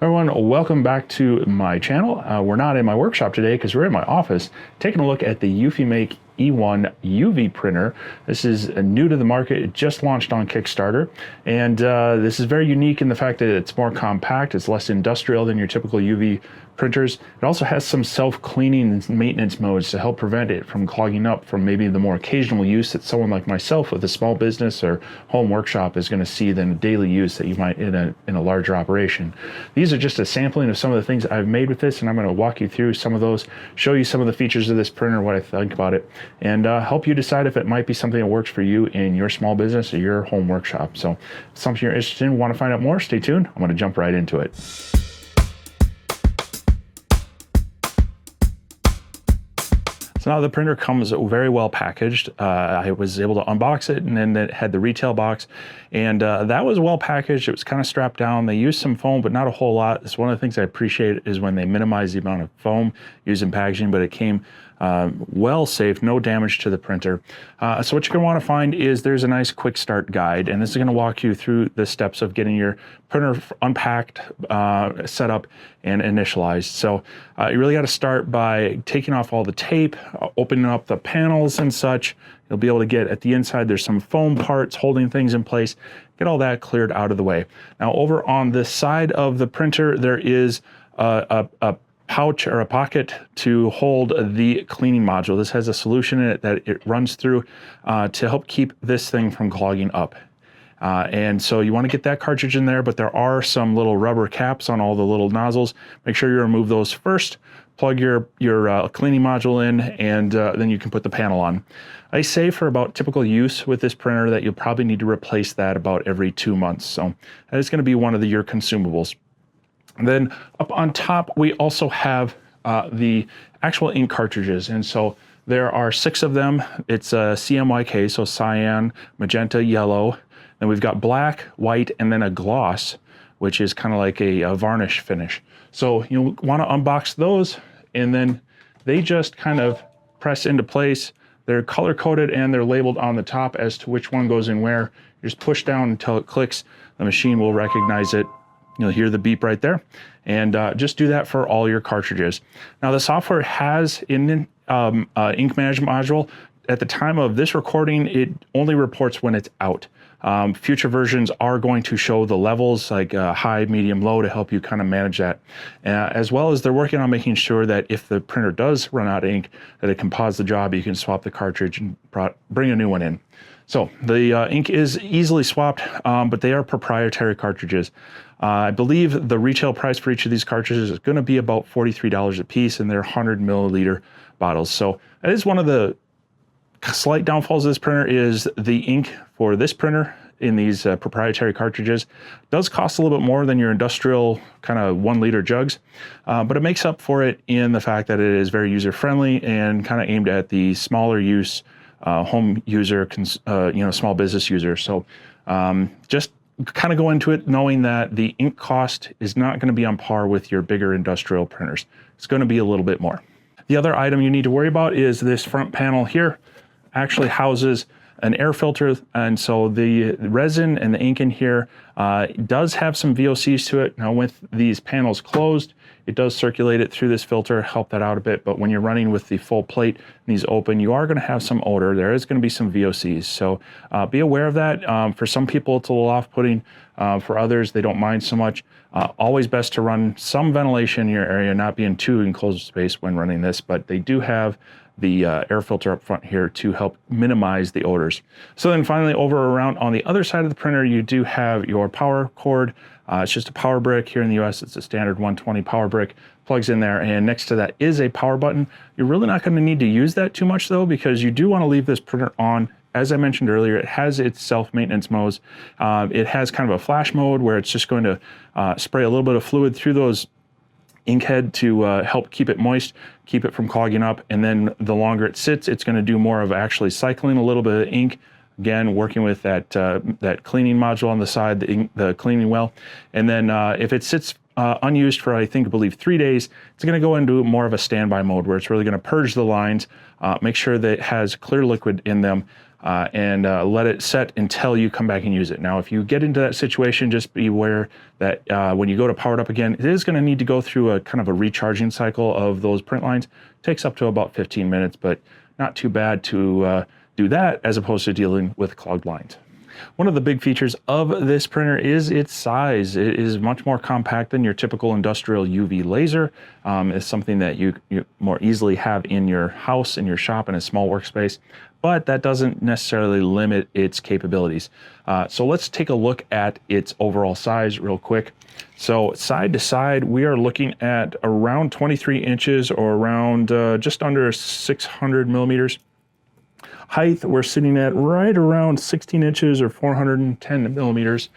Everyone, welcome back to my channel. We're not in my workshop today because we're in my office taking a look at the EufyMake E1 UV printer. This is new to the market. It just launched on Kickstarter, and this is very unique in the fact that it's more compact. It's less industrial than your typical UV printers. It also has some self-cleaning maintenance modes to help prevent it from clogging up from maybe the more occasional use that someone like myself with a small business or home workshop is going to see than daily use that you might in a larger operation. These are just a sampling of some of the things I've made with this, and I'm going to walk you through some of those, show you some of the features of this printer, what I think about it, and help you decide if it might be something that works for you in your small business or your home workshop. So if it's something you're interested in, want to find out more, stay tuned. I'm going to jump right into it. So now the printer comes very well packaged. I was able to unbox it, and then it had the retail box, and that was well packaged. It was kind of strapped down. They used some foam, but not a whole lot. It's one of the things I appreciate is when they minimize the amount of foam used in packaging, but it came well safe, no damage to the printer. So what you're going to want to find is there's a nice quick start guide, and this is going to walk you through the steps of getting your printer unpacked, set up, and initialized. So you really got to start by taking off all the tape, opening up the panels and such. You'll be able to get at the inside, there's some foam parts holding things in place. Get all that cleared out of the way. Now over on the side of the printer, there is a pouch or a pocket to hold the cleaning module. This has a solution in it that it runs through to help keep this thing from clogging up. And so you want to get that cartridge in there, but there are some little rubber caps on all the little nozzles. Make sure you remove those first, plug your cleaning module in, and then you can put the panel on. I say for about typical use with this printer that you'll probably need to replace that about every 2 months. So that is going to be one of your consumables. And then up on top, we also have the actual ink cartridges. And so there are 6 of them. It's CMYK, so cyan, magenta, yellow. Then we've got black, white, and then a gloss, which is kind of like a varnish finish. So you'll want to unbox those, and then they just kind of press into place. They're color coded and they're labeled on the top as to which one goes in where. You just push down until it clicks. The machine will recognize it. You'll hear the beep right there, and just do that for all your cartridges. Now the software has an ink management module. At the time of this recording, it only reports when it's out. Future versions are going to show the levels like high, medium, low to help you kind of manage that. As well as they're working on making sure that if the printer does run out of ink, that it can pause the job, you can swap the cartridge and bring a new one in. So the ink is easily swapped, but they are proprietary cartridges. I believe the retail price for each of these cartridges is going to be about $43 a piece, and they're 100 milliliter bottles. So that is one of the slight downfalls of this printer is the ink for this printer in these proprietary cartridges does cost a little bit more than your industrial kind of 1 liter jugs, but it makes up for it in the fact that it is very user friendly and kind of aimed at the smaller use home user, small business user. So just kind of go into it knowing that the ink cost is not going to be on par with your bigger industrial printers. It's going to be a little bit more. The other item you need to worry about is this front panel here actually houses an air filter, and so the resin and the ink in here does have some VOCs to it. Now with these panels closed, it does circulate it through this filter, help that out a bit, but when you're running with the full plate and these open, you are going to have some odor. There is going to be some VOCs, so be aware of that. For some people it's a little off-putting, for others they don't mind so much. Always best to run some ventilation in your area, not be in too enclosed space when running this, but they do have the air filter up front here to help minimize the odors. So then finally over around on the other side of the printer, you do have your power cord. It's just a power brick. Here in the US, it's a standard 120 power brick, plugs in there, and next to that is a power button. You're really not going to need to use that too much though, because you do want to leave this printer on. As I mentioned earlier, it has its self-maintenance modes. It has kind of a flash mode where it's just going to spray a little bit of fluid through those ink head to help keep it moist, keep it from clogging up, and then the longer it sits, it's going to do more of actually cycling a little bit of ink. Again, working with that that cleaning module on the side, the cleaning well, and then if it sits unused for I believe 3 days, it's going to go into more of a standby mode where it's really going to purge the lines, make sure that it has clear liquid in them, and let it set until you come back and use it. Now, if you get into that situation, just be aware that when you go to power it up again, it is going to need to go through a kind of a recharging cycle of those print lines. It takes up to about 15 minutes, but not too bad to do that as opposed to dealing with clogged lines. One of the big features of this printer is its size. It is much more compact than your typical industrial UV laser. It's something that you more easily have in your house, in your shop, in a small workspace, but that doesn't necessarily limit its capabilities. So let's take a look at its overall size real quick. So side to side, we are looking at around 23 inches or around just under 600 millimeters. Height, we're sitting at right around 16 inches or 410 millimeters.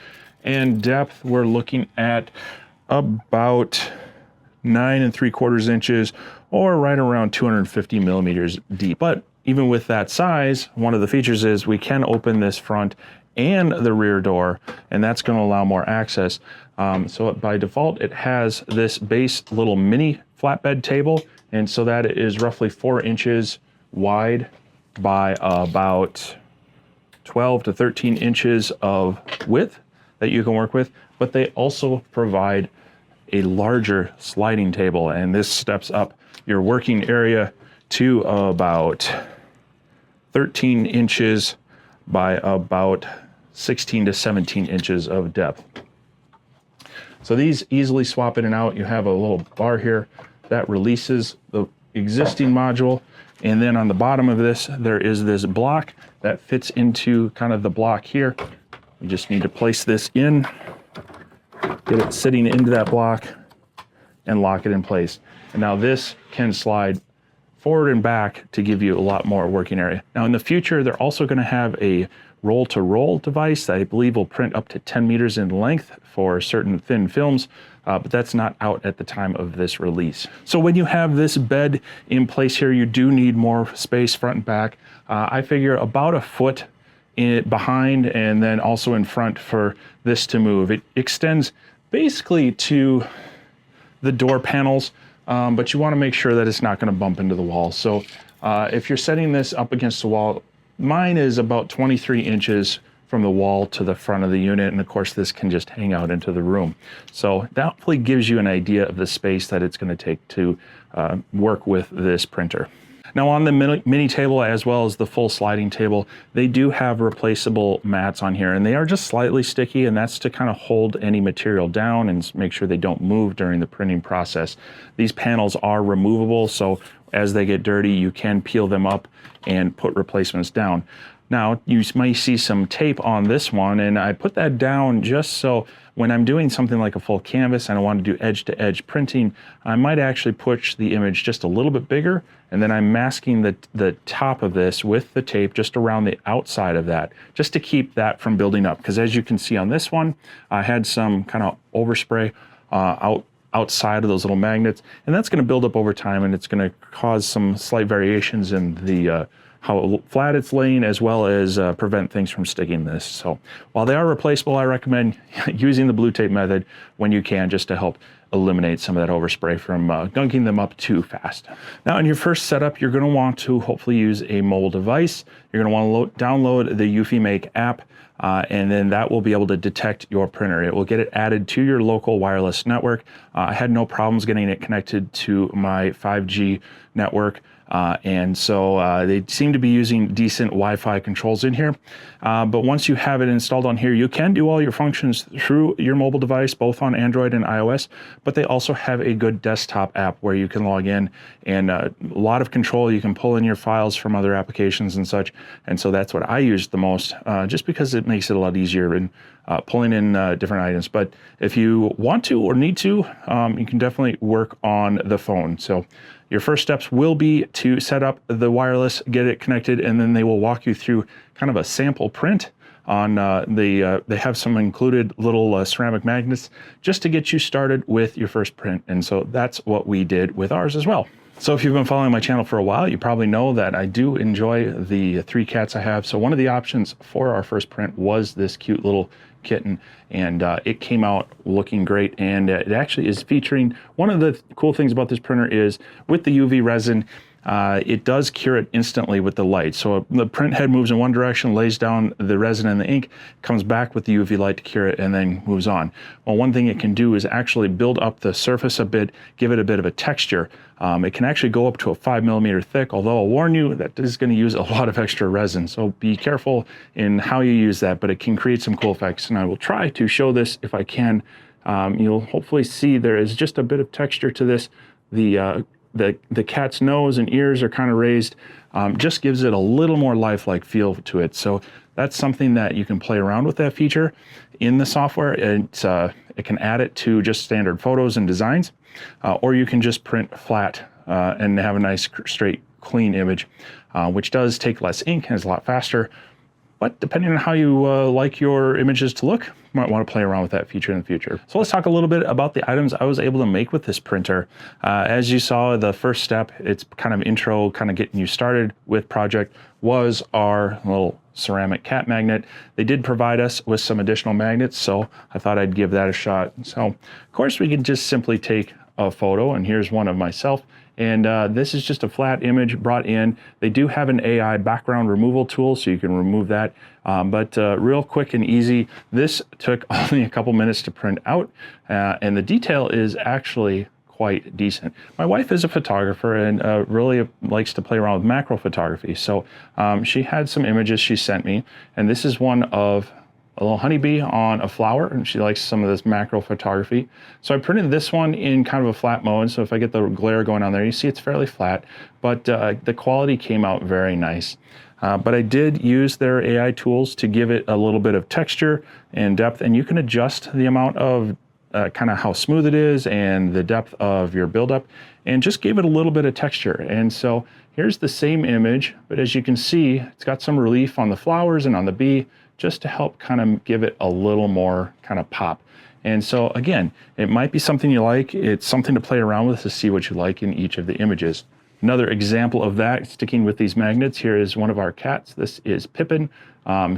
And depth, we're looking at about 9 3/4 inches or right around 250 millimeters deep. But even with that size, one of the features is we can open this front and the rear door, and that's going to allow more access. So by default, it has this base little mini flatbed table, and so that is roughly 4 inches wide by about 12 to 13 inches of width that you can work with, but they also provide a larger sliding table, and this steps up your working area to about 13 inches by about 16 to 17 inches of depth. So these easily swap in and out. You have a little bar here that releases the existing module, and then on the bottom of this, there is this block that fits into kind of the block here. You just need to place this in, get it sitting into that block, and lock it in place. And now this can slide forward and back to give you a lot more working area. Now in the future, they're also going to have a roll-to-roll device that I believe will print up to 10 meters in length for certain thin films, but that's not out at the time of this release. So when you have this bed in place here, you do need more space front and back. I figure about a foot behind and then also in front for this to move. It extends basically to the door panels, but you want to make sure that it's not going to bump into the wall. So if you're setting this up against the wall, mine is about 23 inches from the wall to the front of the unit, and of course this can just hang out into the room. So that hopefully gives you an idea of the space that it's going to take to work with this printer. Now on the mini table as well as the full sliding table, they do have replaceable mats on here, and they are just slightly sticky, and that's to kind of hold any material down and make sure they don't move during the printing process. These panels are removable, so as they get dirty, you can peel them up and put replacements down. Now, you might see some tape on this one, and I put that down just so when I'm doing something like a full canvas and I want to do edge-to-edge printing, I might actually push the image just a little bit bigger, and then I'm masking the top of this with the tape just around the outside of that, just to keep that from building up. Because as you can see on this one, I had some kind of overspray outside of those little magnets, and that's going to build up over time, and it's going to cause some slight variations in the how flat it's laying, as well as prevent things from sticking this. So while they are replaceable, I recommend using the blue tape method when you can, just to help eliminate some of that overspray from gunking them up too fast. Now in your first setup, you're going to want to hopefully use a mobile device. You're going to want to download the EufyMake app, and then that will be able to detect your printer. It will get it added to your local wireless network. I had no problems getting it connected to my 5G network. And so they seem to be using decent Wi-Fi controls in here. But once you have it installed on here, you can do all your functions through your mobile device, both on Android and iOS, but they also have a good desktop app where you can log in, and a lot of control. You can pull in your files from other applications and such. And so that's what I use the most, just because it makes it a lot easier in pulling in different items. But if you want to or need to, you can definitely work on the phone. So your first steps will be to set up the wireless, get it connected, and then they will walk you through kind of a sample print on they have some included little ceramic magnets just to get you started with your first print. And so that's what we did with ours as well. So if you've been following my channel for a while, you probably know that I do enjoy the 3 cats I have. So one of the options for our first print was this cute little kitten, and it came out looking great. And it actually is featuring, one of the cool things about this printer is with the UV resin, it does cure it instantly with the light. So the print head moves in one direction, lays down the resin and the ink, comes back with the UV light to cure it, and then moves on. Well, one thing it can do is actually build up the surface a bit, give it a bit of a texture. It can actually go up to a 5mm thick, although I'll warn you that this is going to use a lot of extra resin. So be careful in how you use that, but it can create some cool effects. And I will try to show this if I can. You'll hopefully see there is just a bit of texture to this. The cat's nose and ears are kind of raised, just gives it a little more lifelike feel to it. So that's something that you can play around with that feature in the software. It can add it to just standard photos and designs, or you can just print flat and have a nice straight clean image, which does take less ink and is a lot faster. But depending on how you like your images to look, you might want to play around with that feature in the future. So let's talk a little bit about the items I was able to make with this printer. As you saw, the first step, it's kind of intro, kind of getting you started with project, was our little ceramic cat magnet. They did provide us with some additional magnets, so I thought I'd give that a shot. So of course we can just simply take a photo, and here's one of myself. And this is just a flat image brought in. They do have an AI background removal tool, so you can remove that. But real quick and easy. This took only a couple minutes to print out, and the detail is actually quite decent. My wife is a photographer and really likes to play around with macro photography. So she had some images she sent me, and this is one of a little honeybee on a flower, and she likes some of this macro photography. So I printed this one in kind of a flat mode, so if I get the glare going on there, you see it's fairly flat, but the quality came out very nice. But I did use their AI tools to give it a little bit of texture and depth, and you can adjust the amount of kind of how smooth it is and the depth of your buildup, and just gave it a little bit of texture. And so here's the same image, but as you can see, it's got some relief on the flowers and on the bee, just to help kind of give it a little more kind of pop. And so again, it might be something you like. It's something to play around with to see what you like in each of the images. Another example of that, sticking with these magnets, here is one of our cats. This is Pippin,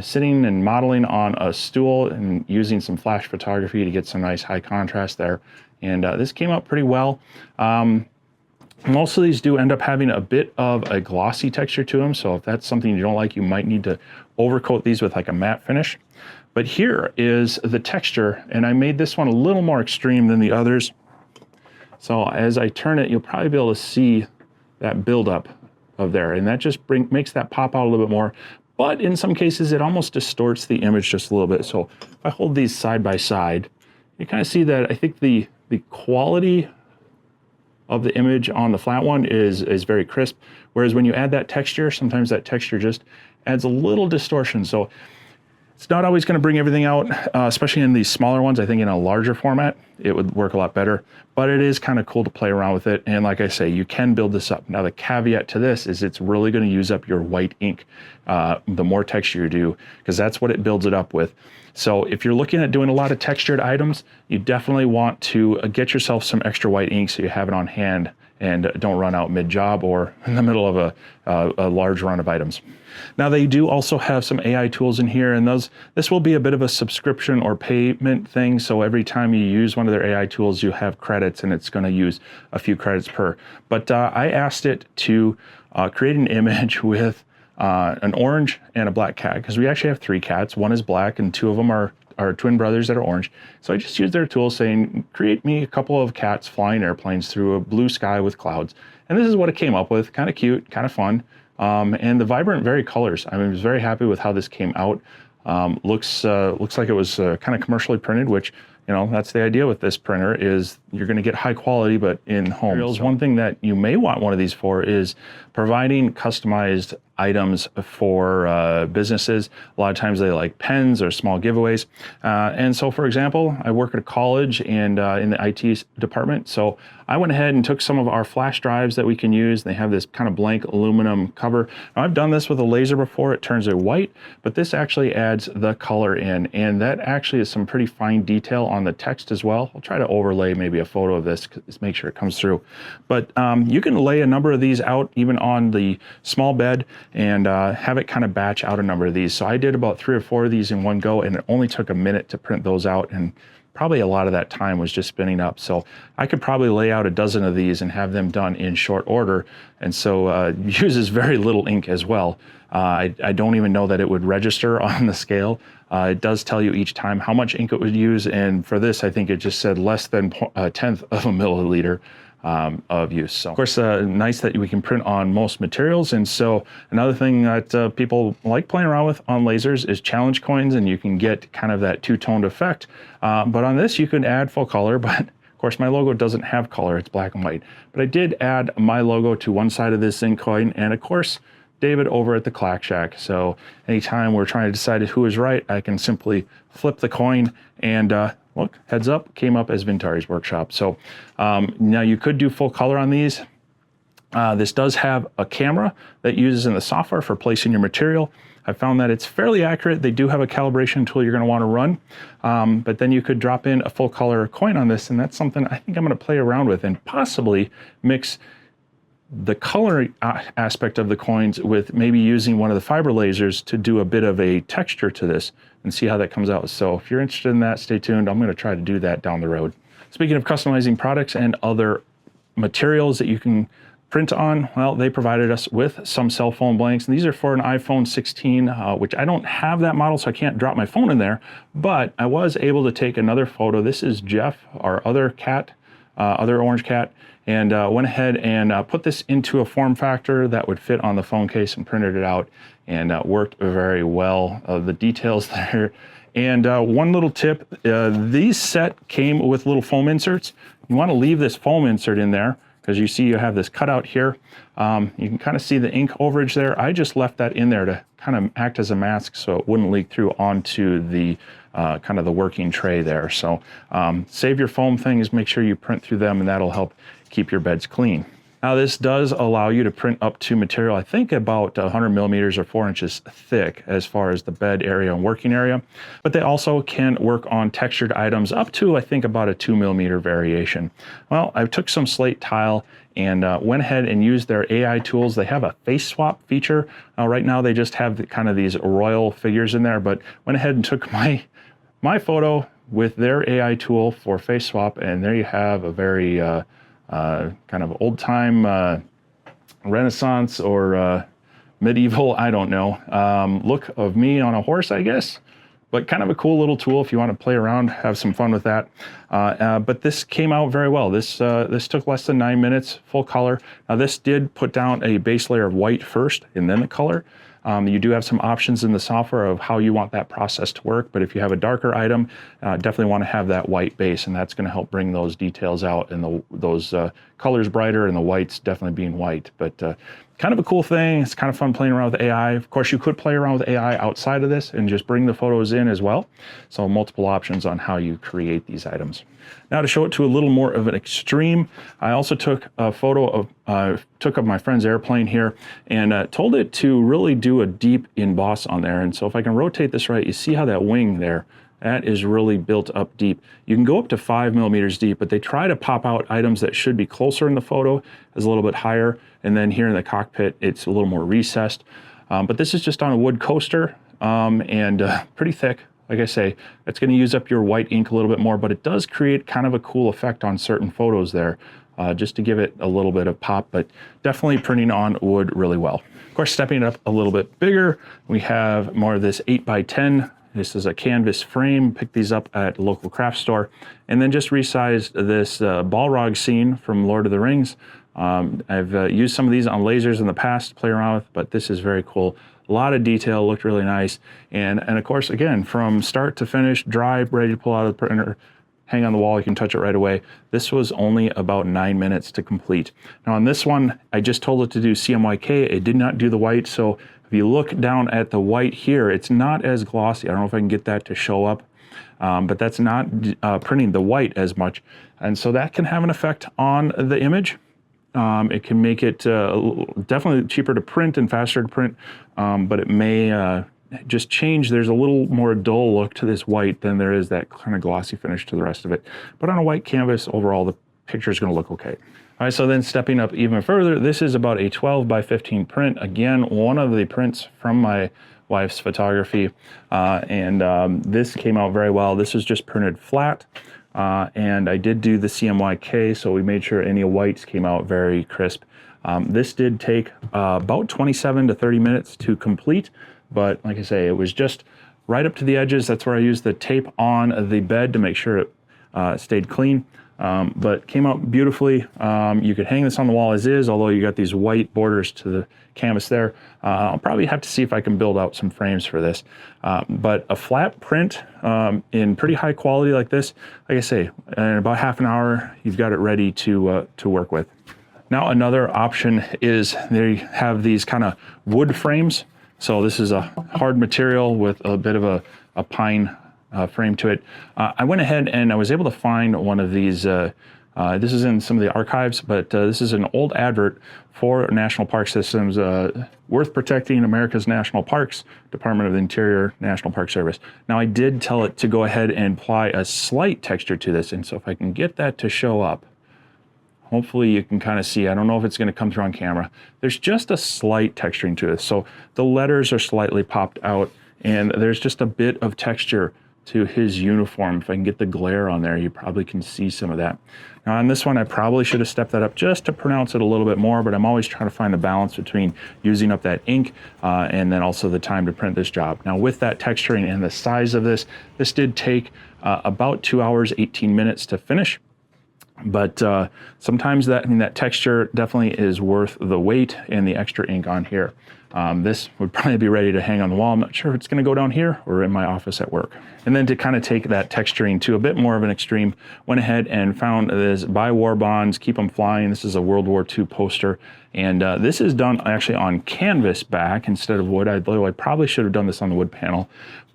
sitting and modeling on a stool and using some flash photography to get some nice high contrast there. And this came out pretty well. Most of these do end up having a bit of a glossy texture to them, so if that's something you don't like, you might need to overcoat these with like a matte finish. But here is the texture, and I made this one a little more extreme than the others. So as I turn it, you'll probably be able to see that buildup of there, and that just makes that pop out a little bit more. But in some cases, it almost distorts the image just a little bit. So if I hold these side by side, you kind of see that I think the quality of the image on the flat one is very crisp, whereas when you add that texture, sometimes that texture just adds a little distortion. So it's not always going to bring everything out, especially in these smaller ones. I think in a larger format, it would work a lot better, but it is kind of cool to play around with it. And like I say, you can build this up. Now, the caveat to this is it's really going to use up your white ink, the more texture you do, because that's what it builds it up with. So if you're looking at doing a lot of textured items, you definitely want to get yourself some extra white ink so you have it on hand and don't run out mid-job or in the middle of a large run of items. Now, they do also have some AI tools in here, and this will be a bit of a subscription or payment thing. So every time you use one of their AI tools, you have credits, and it's going to use a few credits per. But I asked it to create an image with an orange and a black cat, because we actually have 3 cats. One is black, and 2 of them are twin brothers that are orange. So I just used their tool saying, create me a couple of cats flying airplanes through a blue sky with clouds. And this is what it came up with. Kind of cute, kind of fun. And the vibrant, varied colors. I was very happy with how this came out. Looks like it was kind of commercially printed, which, you know, that's the idea with this printer, is you're going to get high quality, but in home. So one thing that you may want one of these for is providing customized items for businesses. A lot of times they like pens or small giveaways. And so, for example, I work at a college and in the IT department. So I went ahead and took some of our flash drives that we can use. They have this kind of blank aluminum cover. Now, I've done this with a laser before. It turns it white, but this actually adds the color in. And that actually is some pretty fine detail on the text as well. I'll try to overlay maybe a photo of this to make sure it comes through. But you can lay a number of these out even on the small bed and have it kind of batch out a number of these. So I did about 3 or 4 of these in one go, and it only took a minute to print those out, and probably a lot of that time was just spinning up. So I could probably lay out a dozen of these and have them done in short order. And so uses very little ink as well. I don't even know that it would register on the scale. It does tell you each time how much ink it would use. And for this, I think it just said less than a tenth of a milliliter of use. So of course, nice that we can print on most materials. And so another thing that people like playing around with on lasers is challenge coins, and you can get kind of that two-toned effect. But on this, you can add full color, but of course my logo doesn't have color, it's black and white. But I did add my logo to one side of this zinc coin, and of course, David over at the Clack Shack. So anytime we're trying to decide who is right, I can simply flip the coin and look, heads up, came up as Vintauri's workshop. So now you could do full color on these. This does have a camera that uses in the software for placing your material. I found that it's fairly accurate. They do have a calibration tool you're going to want to run, but then you could drop in a full color coin on this, and that's something I think I'm going to play around with and possibly mix the color aspect of the coins with maybe using one of the fiber lasers to do a bit of a texture to this and see how that comes out. So if you're interested in that, stay tuned. I'm going to try to do that down the road. Speaking of customizing products and other materials that you can print on, well, they provided us with some cell phone blanks. And these are for an iPhone 16, which I don't have that model, so I can't drop my phone in there, but I was able to take another photo. This is Jeff, our other cat, other orange cat, and went ahead and put this into a form factor that would fit on the phone case and printed it out, and worked very well. The details there. And one little tip, these set came with little foam inserts. You want to leave this foam insert in there because you see you have this cutout here. You can kind of see the ink overage there. I just left that in there to kind of act as a mask so it wouldn't leak through onto the kind of the working tray there. So save your foam things, make sure you print through them, and that'll help keep your beds clean. Now this does allow you to print up to material, I think about 100 millimeters or 4 inches thick as far as the bed area and working area. But they also can work on textured items up to, I think, about a 2 millimeter variation. Well, I took some slate tile and went ahead and used their AI tools. They have a face swap feature. Right now they just have kind of these royal figures in there, but went ahead and took my photo with their AI tool for face swap, and there you have a very kind of old-time Renaissance or medieval, I don't know, look of me on a horse, I guess. But kind of a cool little tool if you want to play around, have some fun with that. But this came out very well. This took less than 9 minutes, full color. Now this did put down a base layer of white first and then the color. You do have some options in the software of how you want that process to work, but if you have a darker item, definitely want to have that white base, and that's going to help bring those details out and those colors brighter, and the whites definitely being white. But kind of a cool thing. It's kind of fun playing around with AI. Of course, you could play around with AI outside of this and just bring the photos in as well. So multiple options on how you create these items. Now to show it to a little more of an extreme, I also took a photo of my friend's airplane here and told it to really do a deep emboss on there. And so if I can rotate this right, you see how that wing there, that is really built up deep. You can go up to 5 millimeters deep, but they try to pop out items that should be closer in the photo as a little bit higher. And then here in the cockpit, it's a little more recessed. But this is just on a wood coaster and pretty thick. Like I say, it's going to use up your white ink a little bit more, but it does create kind of a cool effect on certain photos there, just to give it a little bit of pop, but definitely printing on wood really well. Of course, stepping it up a little bit bigger, we have more of this 8x10. This is a canvas frame. Picked these up at a local craft store, and then just resized this Balrog scene from Lord of the Rings. I've used some of these on lasers in the past to play around with, but this is very cool. A lot of detail, looked really nice. And of course, again, from start to finish, dry, ready to pull out of the printer, hang on the wall, you can touch it right away. This was only about 9 minutes to complete. Now on this one, I just told it to do CMYK. It did not do the white. So if you look down at the white here, it's not as glossy. I don't know if I can get that to show up, but that's not printing the white as much. And so that can have an effect on the image. It can make it definitely cheaper to print and faster to print, but it may just change. There's a little more dull look to this white than there is that kind of glossy finish to the rest of it. But on a white canvas, overall, the picture is going to look okay. All right, so then stepping up even further, this is about a 12 by 15 print. Again, one of the prints from my wife's photography, this came out very well. This is just printed flat, and I did do the CMYK, so we made sure any whites came out very crisp. This did take about 27 to 30 minutes to complete, but like I say, it was just right up to the edges. That's where I used the tape on the bed to make sure it stayed clean. But came out beautifully. You could hang this on the wall as is, although you got these white borders to the canvas there. I'll probably have to see if I can build out some frames for this. But a flat print in pretty high quality like this, like I say, in about half an hour, you've got it ready to work with. Now another option is they have these kind of wood frames. So this is a hard material with a bit of a pine frame to it. I went ahead and I was able to find one of these. This is in some of the archives, but this is an old advert for National Park Systems, Worth Protecting America's National Parks, Department of the Interior, National Park Service. Now I did tell it to go ahead and apply a slight texture to this, and so if I can get that to show up, hopefully you can kind of see. I don't know if it's going to come through on camera. There's just a slight texturing to this. So the letters are slightly popped out, and there's just a bit of texture to his uniform. If I can get the glare on there, you probably can see some of that. Now on this one, I probably should have stepped that up just to pronounce it a little bit more, but I'm always trying to find the balance between using up that ink and then also the time to print this job. Now with that texturing and the size of this, this did take about 2 hours, 18 minutes to finish. But sometimes that texture definitely is worth the weight and the extra ink on here. This would probably be ready to hang on the wall. I'm not sure if it's going to go down here or in my office at work. And then to kind of take that texturing to a bit more of an extreme, went ahead and found this Buy War Bonds, Keep 'em Flying. This is a World War II poster. And this is done actually on canvas back instead of wood. Although I probably should have done this on the wood panel,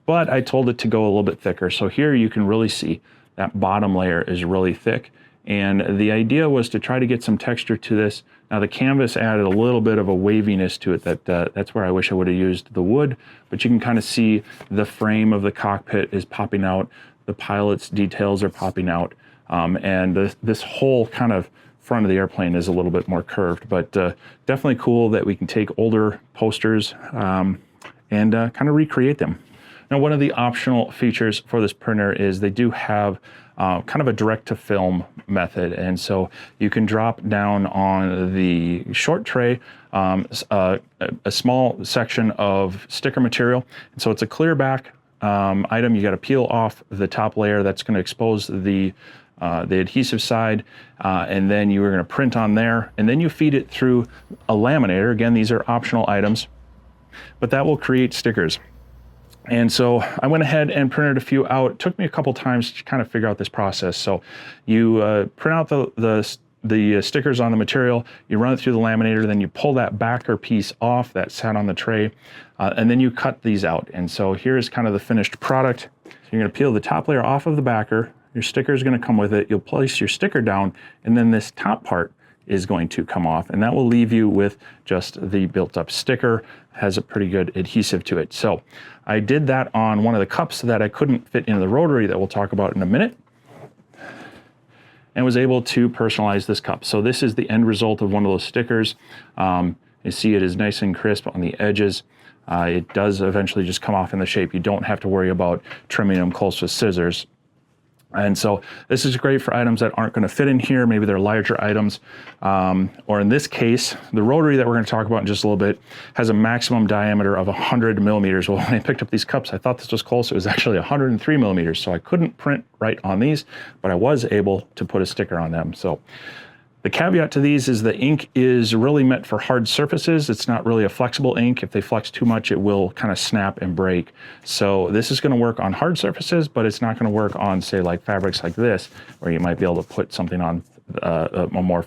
but I told it to go a little bit thicker. So here you can really see that bottom layer is really thick. And the idea was to try to get some texture to this. Now the canvas added a little bit of a waviness to it that's where I wish I would have used the wood, but you can kind of see the frame of the cockpit is popping out, the pilot's details are popping out, and this whole kind of front of the airplane is a little bit more curved, but definitely cool that we can take older posters and kind of recreate them. Now, one of the optional features for this printer is they do have kind of a direct-to-film method, and so you can drop down on the short tray a small section of sticker material, and so it's a clear back item. You got to peel off the top layer. That's going to expose the adhesive side, and then you are going to print on there, and then you feed it through a laminator. Again, these are optional items, but that will create stickers. And so I went ahead and printed a few out. It took me a couple times to kind of figure out this process. So you print out the stickers on the material, you run it through the laminator, then you pull that backer piece off that sat on the tray, and then you cut these out. And so here's kind of the finished product. So you're going to peel the top layer off of the backer. Your sticker is going to come with it. You'll place your sticker down, and then this top part is going to come off, and that will leave you with just the built-up sticker. Has a pretty good adhesive to it. So I did that on one of the cups that I couldn't fit into the rotary that we'll talk about in a minute, and was able to personalize this cup. So this is the end result of one of those stickers. You see it is nice and crisp on the edges. It does eventually just come off in the shape. You don't have to worry about trimming them close with scissors. And so this is great for items that aren't going to fit in here. Maybe they're larger items, or in this case, the rotary that we're going to talk about in just a little bit has a maximum diameter of 100 millimeters. Well, when I picked up these cups, I thought this was close. It was actually 103 millimeters, so I couldn't print right on these, but I was able to put a sticker on them. So the caveat to these is the ink is really meant for hard surfaces. It's not really a flexible ink. If they flex too much, it will kind of snap and break. So this is going to work on hard surfaces, but it's not going to work on, say, like fabrics like this, where you might be able to put something on a more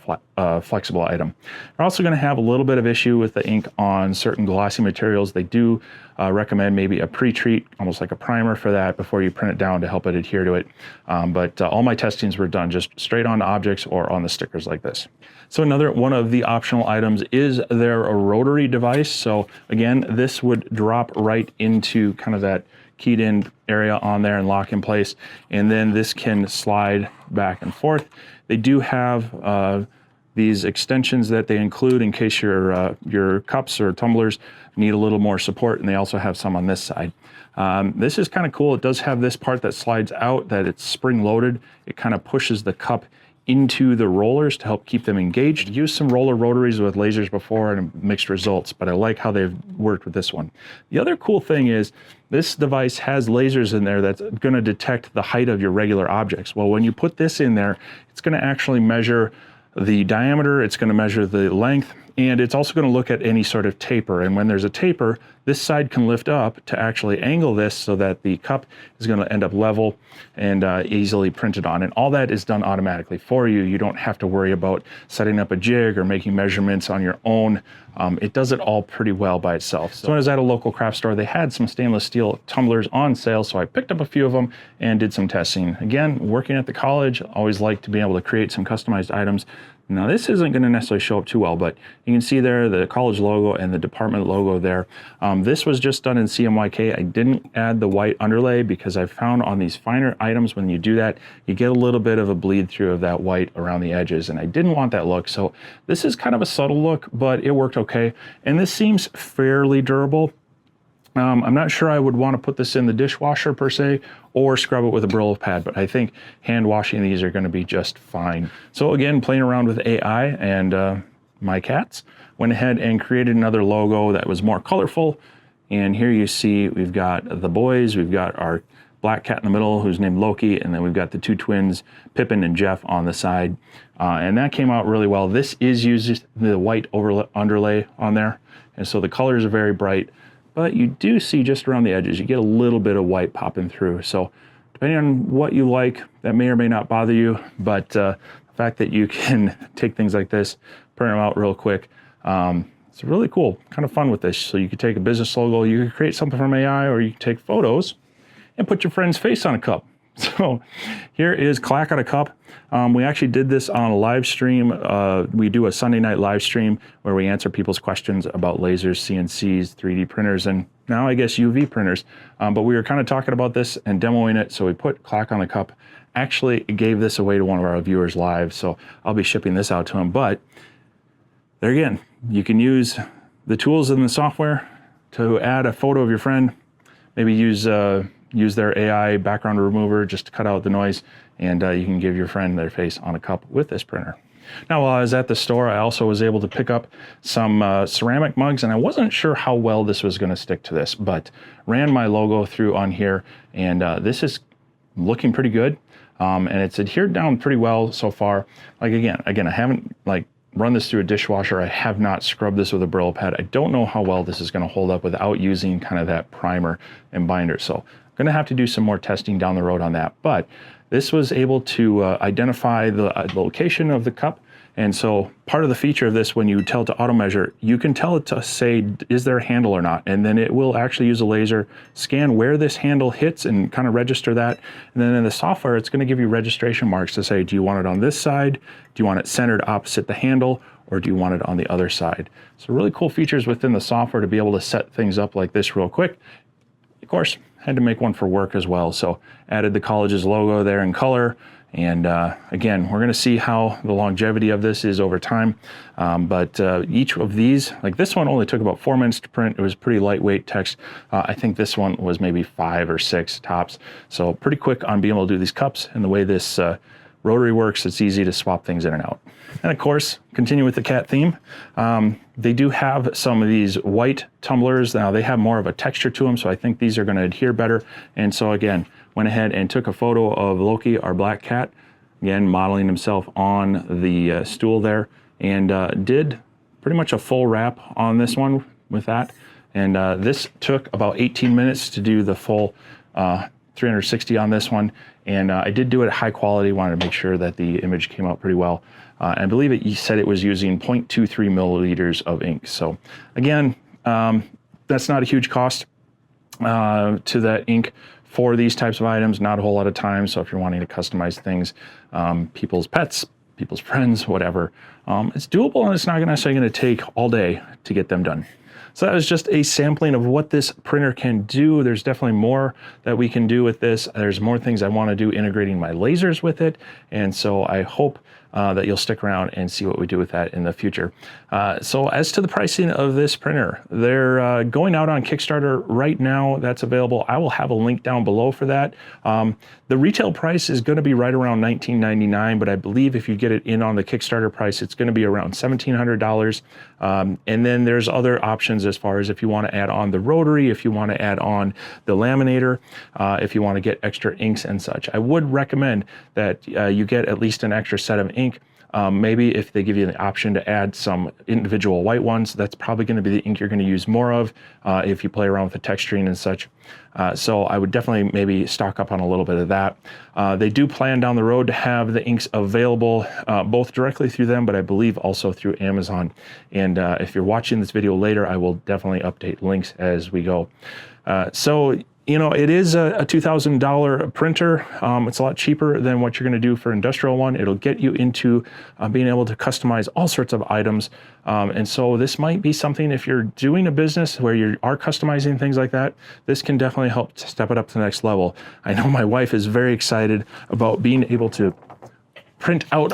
flexible item. You're also going to have a little bit of issue with the ink on certain glossy materials. They do recommend maybe a pre-treat, almost like a primer for that before you print it down to help it adhere to it. But all my testings were done just straight on objects or on the stickers like this. So another one of the optional items is their rotary device. So again, this would drop right into kind of that keyed in area on there and lock in place. And then this can slide back and forth. They do have these extensions that they include in case your cups or tumblers need a little more support, and they also have some on this side. This is kind of cool. It does have this part that slides out, that it's spring loaded. It kind of pushes the cup into the rollers to help keep them engaged. I've used some roller rotaries with lasers before and mixed results, but I like how they've worked with this one. The other cool thing is this device has lasers in there that's going to detect the height of your regular objects. Well, when you put this in there, it's going to actually measure the diameter, it's going to measure the length, and it's also going to look at any sort of taper. And when there's a taper, this side can lift up to actually angle this so that the cup is going to end up level and easily printed on. And all that is done automatically for you. You don't have to worry about setting up a jig or making measurements on your own. It does it all pretty well by itself. So when I was at a local craft store, they had some stainless steel tumblers on sale, so I picked up a few of them and did some testing. Again, working at the college, always like to be able to create some customized items. Now this isn't going to necessarily show up too well, but you can see there the college logo and the department logo there. This was just done in CMYK. I didn't add the white underlay because I found on these finer items when you do that, you get a little bit of a bleed through of that white around the edges, and I didn't want that look. So this is kind of a subtle look, but it worked okay. And this seems fairly durable. I'm not sure I would want to put this in the dishwasher per se or scrub it with a Brillo pad, but I think hand washing these are going to be just fine. So again, playing around with AI and my cats, went ahead and created another logo that was more colorful. And here you see we've got the boys, we've got our black cat in the middle who's named Loki, and then we've got the two twins, Pippin and Jeff, on the side. And that came out really well. This is using the white underlay on there, and so the colors are very bright. But you do see just around the edges, you get a little bit of white popping through. So depending on what you like, that may or may not bother you. But the fact that you can take things like this, print them out real quick, it's really cool, kind of fun with this. So you could take a business logo, you could create something from AI, or you could take photos and put your friend's face on a cup. So here is Clack on a Cup. We actually did this on a live stream. We do a Sunday night live stream where we answer people's questions about lasers, CNCs, 3D printers, and now I guess UV printers. But we were kind of talking about this and demoing it, so we put Clack on the Cup. Actually gave this away to one of our viewers live, so I'll be shipping this out to him. But there again, you can use the tools in the software to add a photo of your friend, maybe use their AI background remover just to cut out the noise, and you can give your friend their face on a cup with this printer. Now, while I was at the store, I also was able to pick up some ceramic mugs, and I wasn't sure how well this was going to stick to this, but ran my logo through on here, and this is looking pretty good, and it's adhered down pretty well so far. Like again, I haven't run this through a dishwasher. I have not scrubbed this with a Brillo pad. I don't know how well this is going to hold up without using kind of that primer and binder. So I'm going to have to do some more testing down the road on that. But this was able to identify the location of the cup. And so part of the feature of this, when you tell it to auto measure, you can tell it to say, is there a handle or not? And then it will actually use a laser, scan where this handle hits and kind of register that. And then in the software, it's going to give you registration marks to say, do you want it on this side? Do you want it centered opposite the handle? Or do you want it on the other side? So really cool features within the software to be able to set things up like this real quick. Of course, had to make one for work as well. So added the college's logo there in color. And again, we're going to see how the longevity of this is over time. But each of these, like this one only took about 4 minutes to print. It was pretty lightweight text. I think this one was maybe 5 or 6 tops. So pretty quick on being able to do these cups. And the way this rotary works, it's easy to swap things in and out. And of course, continue with the cat theme. They do have some of these white tumblers. Now they have more of a texture to them, so I think these are going to adhere better. And so again, went ahead and took a photo of Loki, our black cat, again modeling himself on the stool there, and did pretty much a full wrap on this one with that. And this took about 18 minutes to do the full 360 on this one. And I did do it at high quality, wanted to make sure that the image came out pretty well. I believe you said it was using 0.23 milliliters of ink. So again, that's not a huge cost to that ink for these types of items, not a whole lot of time. So if you're wanting to customize things, people's pets, people's friends, whatever, it's doable, and it's not necessarily going to take all day to get them done. So that was just a sampling of what this printer can do. There's definitely more that we can do with this. There's more things I want to do integrating my lasers with it. And so I hope that you'll stick around and see what we do with that in the future. So as to the pricing of this printer, they're going out on Kickstarter right now. That's available. I will have a link down below for that. The retail price is going to be right around $19.99, but I believe if you get it in on the Kickstarter price, it's going to be around $1,700. And then there's other options as far as if you want to add on the rotary, if you want to add on the laminator, if you want to get extra inks and such. I would recommend that you get at least an extra set of ink. Maybe if they give you the option to add some individual white ones, that's probably going to be the ink you're going to use more of if you play around with the texturing and such. So I would definitely maybe stock up on a little bit of that. They do plan down the road to have the inks available both directly through them, but I believe also through Amazon. And if you're watching this video later, I will definitely update links as we go. So you know, it is a $2,000 printer. It's a lot cheaper than what you're going to do for industrial one. It'll get you into being able to customize all sorts of items. And so this might be something, if you're doing a business where you are customizing things like that, this can definitely help step it up to the next level. I know my wife is very excited about being able to print out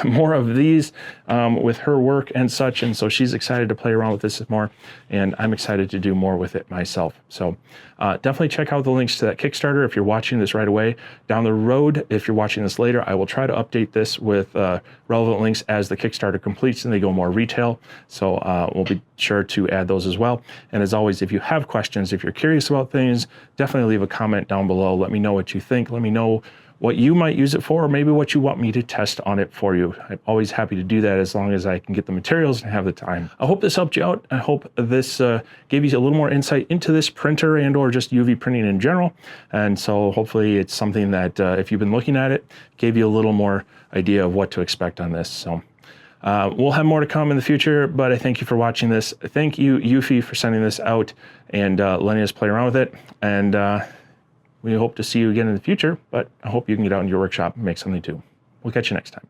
more of these with her work and such, and so she's excited to play around with this more, and I'm excited to do more with it myself. So definitely check out the links to that Kickstarter if you're watching this right away. Down the road, if you're watching this later, I will try to update this with relevant links as the Kickstarter completes and they go more retail, so we'll be sure to add those as well. And as always, if you have questions, if you're curious about things, definitely leave a comment down below. Let me know what you think. Let me know what you might use it for, or maybe what you want me to test on it for you. I'm always happy to do that as long as I can get the materials and have the time. I hope this helped you out. I hope this gave you a little more insight into this printer and or just UV printing in general. And so hopefully it's something that if you've been looking at it, gave you a little more idea of what to expect on this. So we'll have more to come in the future, but I thank you for watching this. Thank you, Eufy, for sending this out and letting us play around with it. And we hope to see you again in the future, but I hope you can get out in your workshop and make something too. We'll catch you next time.